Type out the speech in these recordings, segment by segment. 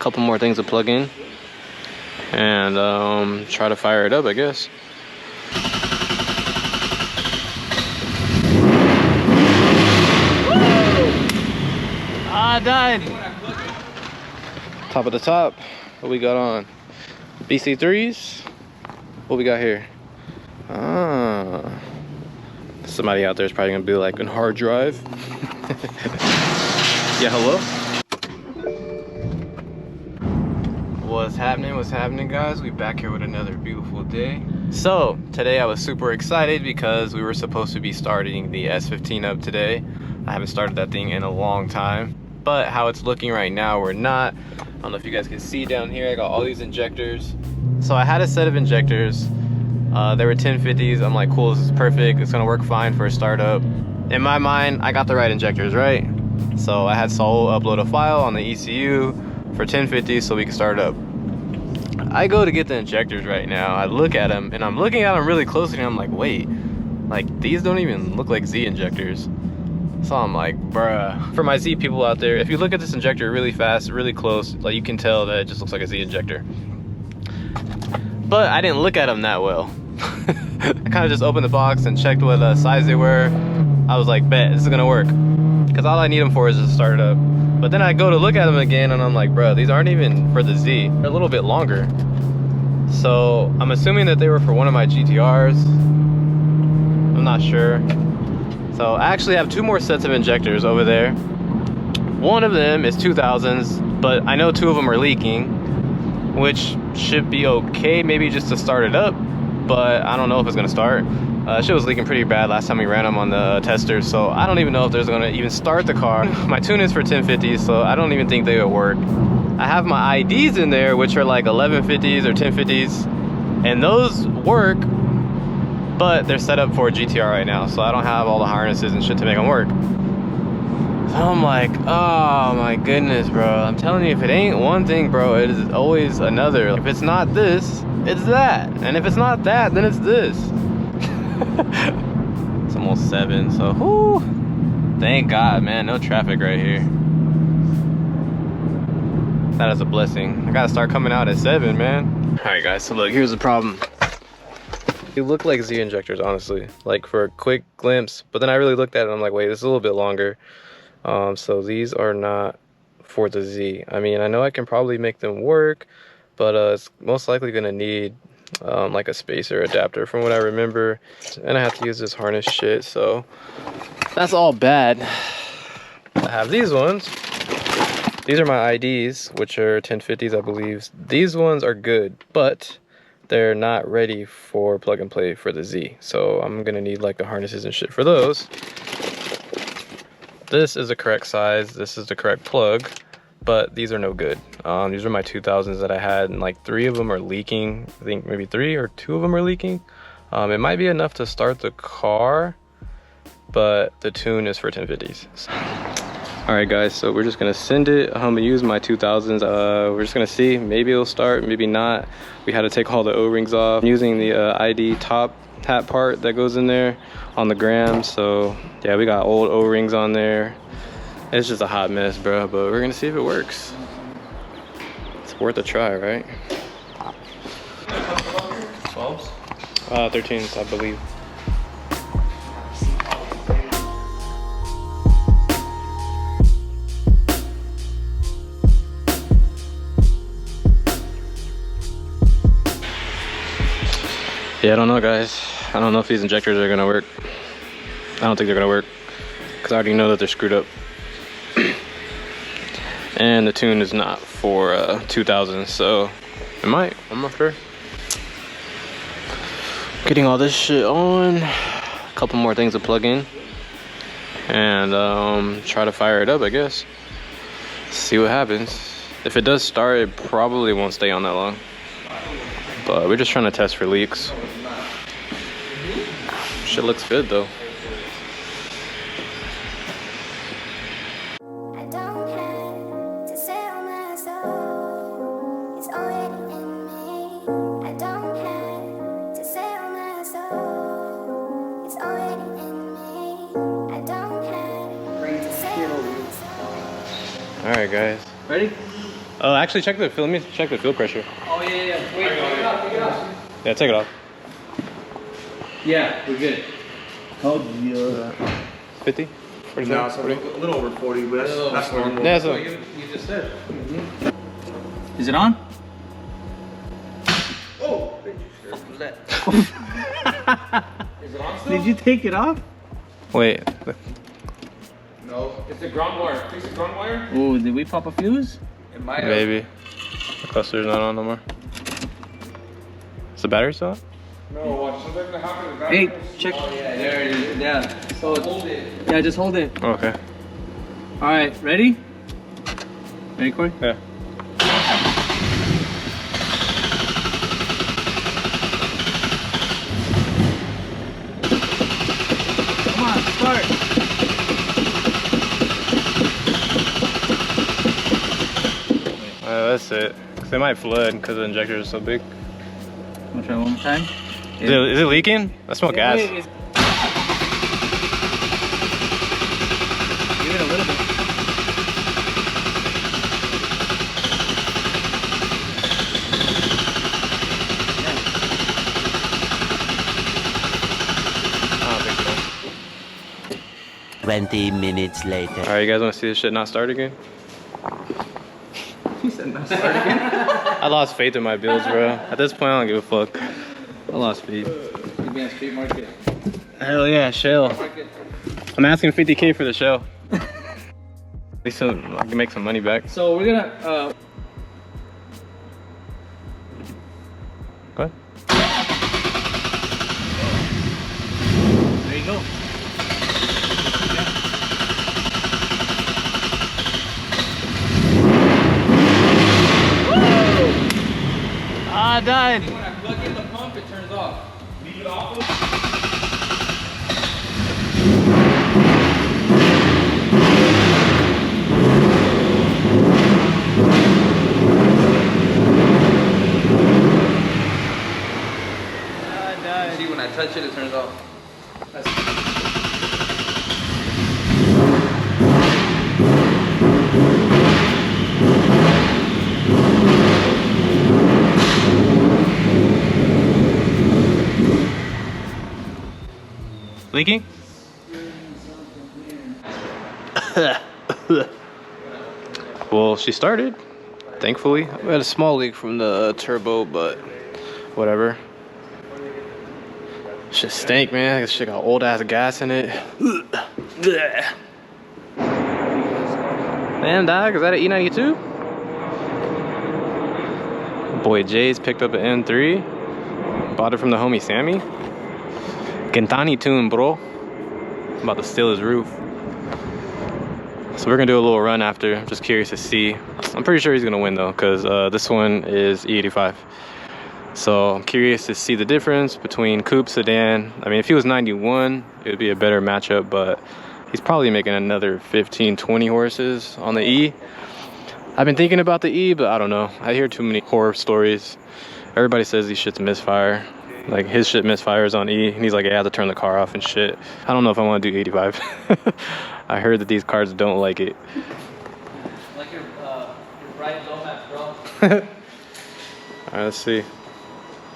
couple more things to plug in and try to fire it up, I guess. I died. Top of the top. What we got on? BC3s. What we got here? Somebody out there is probably gonna be like a hard drive. Yeah, hello. What's happening, guys? We back here with another beautiful day. So today I was super excited because we were supposed to be starting the S15 up today. I haven't started that thing in a long time, but how it's looking right now, we're not. I don't know if you guys can see down here, I got all these injectors. So I had a set of injectors. They were 1050s. I'm like, cool, this is perfect. It's gonna work fine for a startup. In my mind, I got the right injectors, right? So I had Saul upload a file on the ECU for 1050 so we can start up. I go to get the injectors right now. I look at them and I'm looking at them really closely and I'm like, wait, like these don't even look like Z injectors. So I'm like, bruh. For my Z people out there, if you look at this injector really fast, really close, like you can tell that it just looks like a Z injector. But I didn't look at them that well. I kind of just opened the box and checked what size they were. I was like, bet, this is gonna work. Because all I need them for is to start up. But then I go to look at them again and I'm like, bro, these aren't even for the Z. They're a little bit longer. So I'm assuming that they were for one of my GTRs. I'm not sure. So I actually have two more sets of injectors over there. One of them is 2000s, but I know two of them are leaking, which should be okay, maybe just to start it up, but I don't know if it's gonna start. Shit was leaking pretty bad last time we ran them on the tester, so I don't even know if there's gonna even start the car. My tune is for 1050s, so I don't even think they would work. I have my IDs in there, which are like 1150s or 1050s, and those work, but they're set up for a GTR right now, so I don't have all the harnesses and shit to make them work. So I'm like, oh my goodness, bro. I'm telling you, if it ain't one thing, bro, it is always another. If it's not this, it's that. And if it's not that, then it's this. It's almost 7, so whoo. Thank God, man, no traffic right here. That is a blessing. I gotta start coming out at 7, man. All right, guys, so look, here's the problem. They look like Z injectors, honestly, like for a quick glimpse, but then I really looked at it and I'm like, wait, this is a little bit longer. So these are not for the Z. I mean, I know I can probably make them work, but it's most likely gonna need like a spacer adapter from what I remember, and I have to use this harness shit, so that's all bad. I have these ones. These are my IDs, which are 1050s, I believe. These ones are good, but they're not ready for plug and play for the Z, so I'm gonna need like the harnesses and shit for those. This is the correct size, this is the correct plug, but these are no good. These are my 2000s that I had, and like 3 of them are leaking. I think maybe 3 or 2 of them are leaking. It might be enough to start the car, but the tune is for 1050s. All right, guys, so we're just gonna send it. I'm gonna use my 2000s. We're just gonna see, maybe it'll start, maybe not. We had to take all the O-rings off. I'm using the ID top hat part that goes in there on the gram. So yeah, we got old O-rings on there. It's just a hot mess, bro, but we're gonna see if it works. It's worth a try, right? 12s? 13s, I believe. Yeah, I don't know, guys. I don't know if these injectors are gonna work. I don't think they're gonna work, because I already know that they're screwed up. And the tune is not for 2000, so it might, I'm not sure. Getting all this shit on. A couple more things to plug in and try to fire it up, I guess. See what happens. If it does start, it probably won't stay on that long. But we're just trying to test for leaks. Shit looks good though. Alright guys. Ready? Oh, actually, check the fuel. Let me check the fuel pressure. Oh yeah. Wait, take it off. Take it off. Yeah, take it off. Yeah, we're good. How do you? 50? No, it's a little over 40, but that's normal. Yeah, That's so what you just said. Is it on? Oh! Is it on still? Did you take it off? wait. No. It's the ground wire. Fix the ground wire? Oh, did we pop a fuse? It might have. Maybe. The cluster's not on no more. Is the battery still on? No, watch. Something's gonna happen. The Hey, battery- check. Oh, yeah, there it is. Yeah. So Hold it. yeah, just hold it. Oh, okay. All right, ready? Ready, Corey? Yeah. Come on, start. That's it. 'Cause they might flood because the injector is so big. I'll try one more time. Is it leaking? I smell gas. Wait, give it a little bit. I don't think so. 20 minutes later. All right, you guys want to see this shit not start again? He said not start again. I lost faith in my builds, bro. At this point, I don't give a fuck. I lost faith. You'd be on street market. Hell yeah, shell. Market. I'm asking 50K for the shell. At least I can make some money back. So we're gonna. What? There you go. I died. When I plug in the pump, it turns off. Leave it off. See, when I touch it, it turns off. Leaking? Well, she started, thankfully. We had a small leak from the turbo, but whatever. Shit stank, man. This shit got old ass gas in it. Damn, dog, is that an E92? Boy Jay's picked up an M3. Bought it from the homie Sammy. Kentani tune, bro. I'm about to steal his roof. So we're gonna do a little run after. I'm just curious to see. I'm pretty sure he's gonna win though, because this one is E85. So I'm curious to see the difference between coupe, sedan. I mean, if he was 91, it would be a better matchup, but he's probably making another 15, 20 horses on the E. I've been thinking about the E, but I don't know. I hear too many horror stories. Everybody says these shit's misfire. Like his shit misfires on E, and he's like, yeah, I have to turn the car off and shit. I don't know if I want to do 85. I heard that these cars don't like it. Like your bright Lomax, bro. All right, let's see.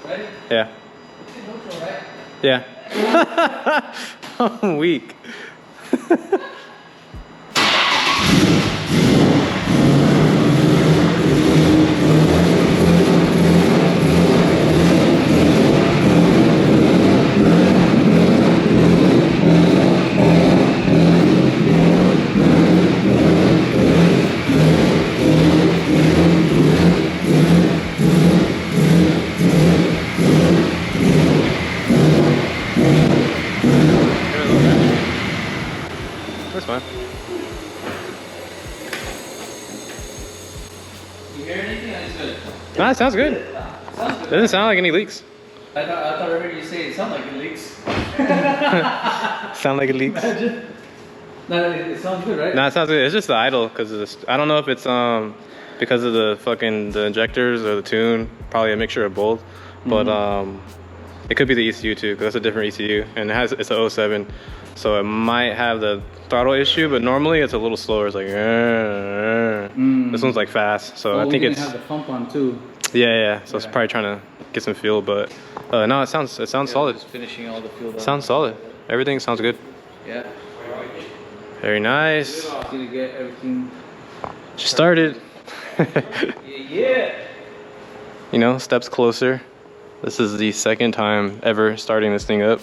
Ready? Yeah. It's neutral, right? Yeah. I'm weak. That's fine. You hear anything? That's good. Nah, it sounds good. Sounds good. Doesn't sound like any leaks. I thought I heard you say it sounded like it leaks. Sound like it leaks. Imagine. No, it sounds good, right? Nah, it sounds good. It's just the idle, because I don't know if it's because of the injectors or the tune. Probably a mixture of both. But it could be the ECU too, because that's a different ECU, and it's a 07. so it might have the throttle issue, but normally it's a little slower. It's like this one's like fast, so I think it's have the pump on too. yeah. So it's probably trying to get some feel, but no, it sounds solid. Just finishing all the fuel. Sounds solid. Everything sounds good. Yeah. Very nice. Gonna get everything. Just started. Yeah. You know, steps closer. This is the second time ever starting this thing up.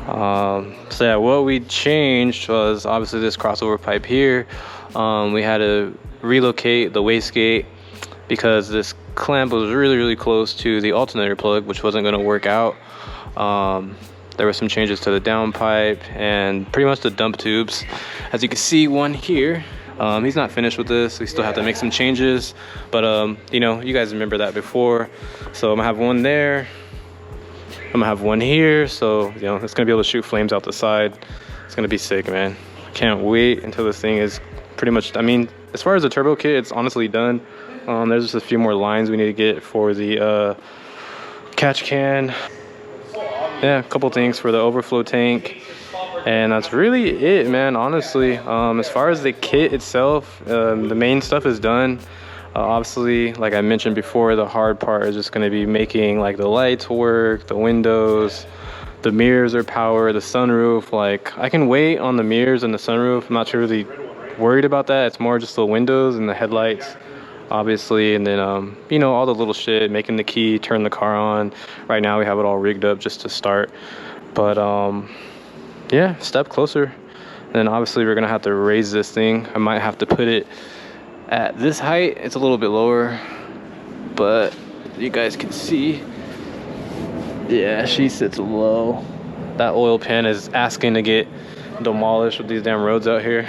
So yeah, what we changed was obviously this crossover pipe here. We had to relocate the wastegate because this clamp was really close to the alternator plug, which wasn't going to work out. There were some changes to the downpipe and pretty much the dump tubes. As you can see, one here. He's not finished with this. We still have to make some changes, but you know, you guys remember that before. So I'm gonna have one there. I'm gonna have one here, so you know it's gonna be able to shoot flames out the side. It's gonna be sick, man. Can't wait until this thing is pretty much, I mean, as far as the turbo kit, it's honestly done. There's just a few more lines we need to get for the catch can. Yeah, a couple things for the overflow tank, and that's really it, man. Honestly, as far as the kit itself, the main stuff is done. Obviously, like I mentioned before, the hard part is just going to be making like the lights work, the windows, the mirrors are powered, the sunroof. Like I can wait on the mirrors and the sunroof. I'm not really worried about that. It's more just the windows and the headlights, obviously, and then you know, all the little shit, making the key, turn the car on. Right now we have it all rigged up just to start, but yeah, step closer. And then obviously we're gonna have to raise this thing. I might have to put it at this height. It's a little bit lower, but you guys can see, yeah, she sits low. That oil pan is asking to get demolished with these damn roads out here.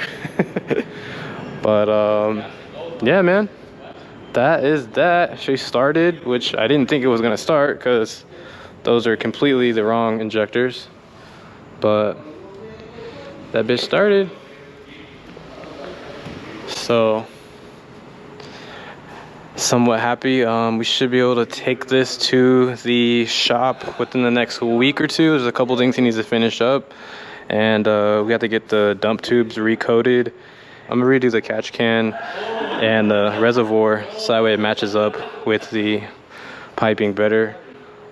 But yeah, man, that is that. She started, which I didn't think it was gonna start because those are completely the wrong injectors, but that bitch started. So somewhat happy. We should be able to take this to the shop within the next week or two. There's a couple things he needs to finish up, and we have to get the dump tubes recoated. I'm gonna redo the catch can and the reservoir so that way it matches up with the piping better.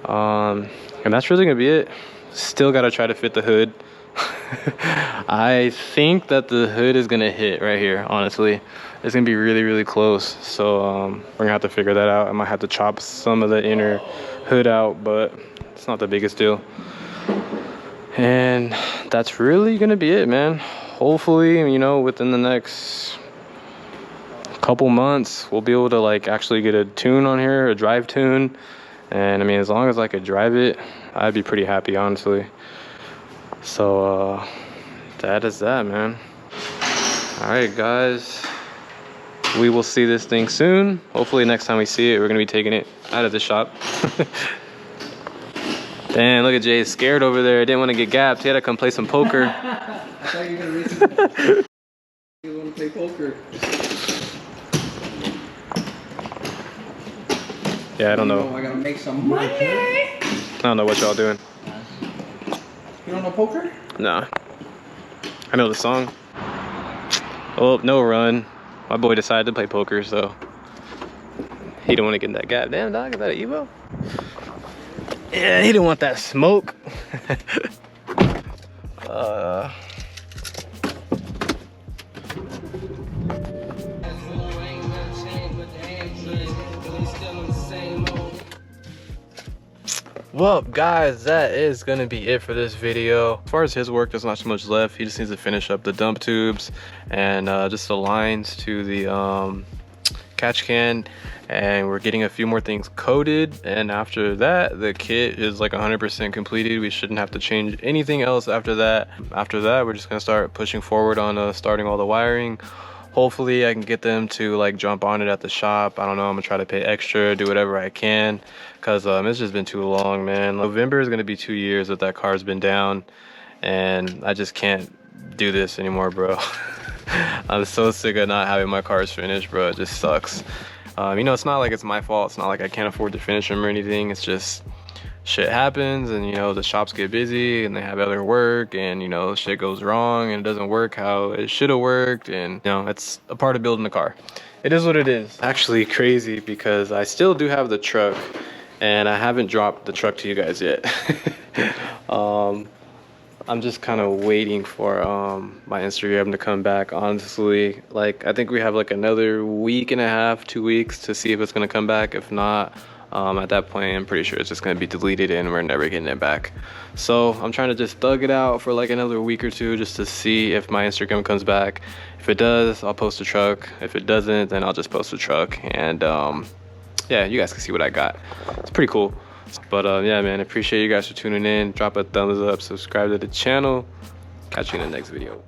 And that's really gonna be it. Still gotta try to fit the hood. I think that the hood is gonna hit right here, honestly. It's gonna be really close, so we're gonna have to figure that out. I might have to chop some of the inner hood out, but it's not the biggest deal. And that's really gonna be it, man. Hopefully, you know, within the next couple months we'll be able to like actually get a tune on here, a drive tune. And I mean, as long as I could drive it, I'd be pretty happy, honestly. So that is that, man. All right, guys, we will see this thing soon. Hopefully next time we see it, we're gonna be taking it out of the shop. Damn, look at Jay, scared over there. Didn't want to get gapped. He had to come play some poker. I thought you were gonna race. You want to play poker? Yeah, I don't know. I gotta make some money. I don't know what y'all doing. You don't know poker? Nah. I know the song. Oh, no run. My boy decided to play poker, so he didn't want to get in that gap. Damn, dog, is that an Evo? Yeah, he didn't want that smoke. Well, guys, that is gonna be it for this video. As far as his work, there's not too much left. He just needs to finish up the dump tubes and just the lines to the catch can, and we're getting a few more things coated, and after that the kit is like 100% completed. We shouldn't have to change anything else after that. After that, we're just gonna start pushing forward on starting all the wiring. Hopefully I can get them to like jump on it at the shop. I don't know, I'm gonna try to pay extra, do whatever I can, because it's just been too long, man. November is gonna be 2 years that that car's been down, and I just can't do this anymore, bro. I'm so sick of not having my cars finished, bro. It just sucks. You know, it's not like it's my fault. It's not like I can't afford to finish them or anything. It's just shit happens and, you know, the shops get busy and they have other work and, you know, shit goes wrong and it doesn't work how it should have worked, and, you know, it's a part of building a car. It is what it is. Actually crazy because I still do have the truck and I haven't dropped the truck to you guys yet. I'm just kind of waiting for my Instagram to come back, honestly. Like, I think we have like another week and a half, 2 weeks to see if it's gonna come back. If not, at that point, I'm pretty sure it's just gonna be deleted and we're never getting it back. So I'm trying to just thug it out for like another week or two just to see if my Instagram comes back. If it does, I'll post a truck. If it doesn't, then I'll just post a truck. And yeah, you guys can see what I got. It's pretty cool. But yeah, man, appreciate you guys for tuning in. Drop a thumbs up, subscribe to the channel. Catch you in the next video.